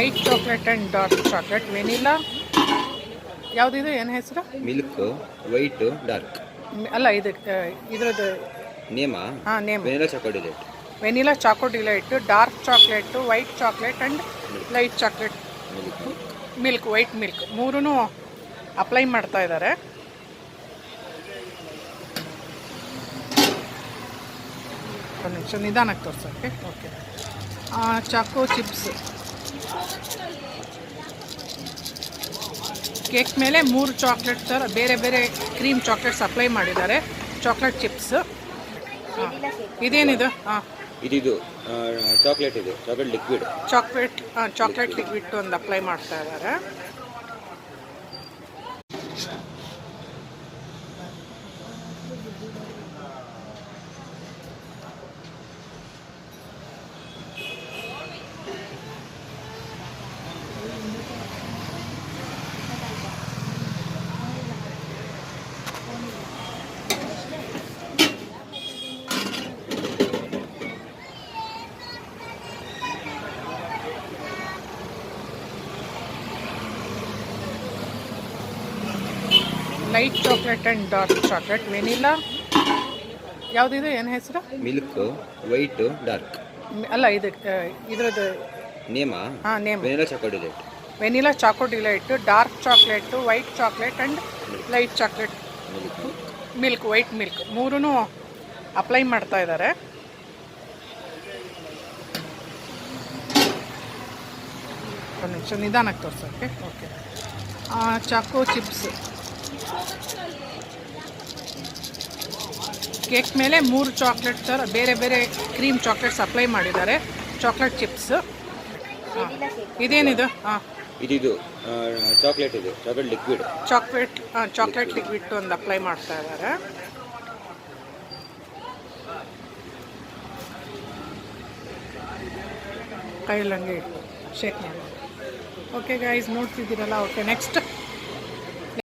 Light chocolate and dark chocolate, vanilla, ಯಾವುದಿದು ಏನು ಹೆಸರು? Milk, white, dark. ಅಲ್ಲ ಇದು ಇದ್ರದ್ದು ನೇಮಾ? ಹಾಂ, name vanilla choco delight. Vanilla choco delight, dark chocolate, white chocolate and light chocolate, milk, white milk ಮೂರೂ ಅಪ್ಲೈ ಮಾಡ್ತಾ ಇದ್ದಾರೆ. ಒಂದು ನಿಮಿಷ ನಿಧಾನಕ್ಕೆ ತೋರ್ಸೋಕ್ಕೆ. ಓಕೆ, ಚಾಕೋ ಚಿಪ್ಸ್ ಕೇಕ್ ಮೇಲೆ 3 ಚಾಕ್ಲೇಟ್ ಥರ ಬೇರೆ ಬೇರೆ ಕ್ರೀಮ್ ಚಾಕ್ಲೇಟ್ಸ್ ಅಪ್ಲೈ ಮಾಡಿದ್ದಾರೆ. Chocolate chips. ಇದೇನಿದು? ಹಾಂ, ಇದು ಚಾಕ್ಲೇಟ್ ಇದೆ, ಚಾಕ್ಲೇಟ್ ಲಿಕ್ವಿಡ್. ಚಾಕ್ಲೇಟ್ ಲಿಕ್ವಿಡ್ ಒಂದು ಅಪ್ಲೈ ಮಾಡ್ತಾ ಇದ್ದಾರೆ. Light chocolate and dark chocolate, vanilla, ಯಾವುದಿದು ಏನು ಹೆಸರು? Milk, white, dark. ಅಲ್ಲ ಇದು ಇದ್ರದ್ದು ನೇಮಾ? ಹಾಂ, name vanilla choco delight. Vanilla choco delight, dark chocolate, white chocolate and light chocolate, milk, white milk ಮೂರೂ ಅಪ್ಲೈ ಮಾಡ್ತಾ ಇದ್ದಾರೆ. ಒಂದು ನಿಮಿಷ ನಿಧಾನಕ್ಕೆ ತೋರ್ಸೋಕ್ಕೆ. ಓಕೆ, ಚಾಕೋ ಚಿಪ್ಸ್ ಕೇಕ್ ಮೇಲೆ 3 ಚಾಕ್ಲೇಟ್ ಥರ ಬೇರೆ ಬೇರೆ ಕ್ರೀಮ್ ಚಾಕ್ಲೇಟ್ಸ್ ಅಪ್ಲೈ ಮಾಡಿದ್ದಾರೆ. Chocolate chips. ಇದೇನಿದು? ಹಾಂ, ಇದು ಚಾಕ್ಲೇಟ್ ಇದೆ, ಚಾಕ್ಲೇಟ್ ಲಿಕ್ವಿಡ್. ಚಾಕ್ಲೇಟ್ ಲಿಕ್ವಿಡ್ ಒಂದು ಅಪ್ಲೈ ಮಾಡ್ತಾ ಇದ್ದಾರೆ. ಕೈಯಲ್ಲಿ ಹಂಗೆ ಇಟ್ಟು ಶೇಕ್ ಮಾಡಿ. ಓಕೆ ಗೈಸ್, ನೋಡ್ತಿದ್ದೀರಲ್ಲ. Okay, next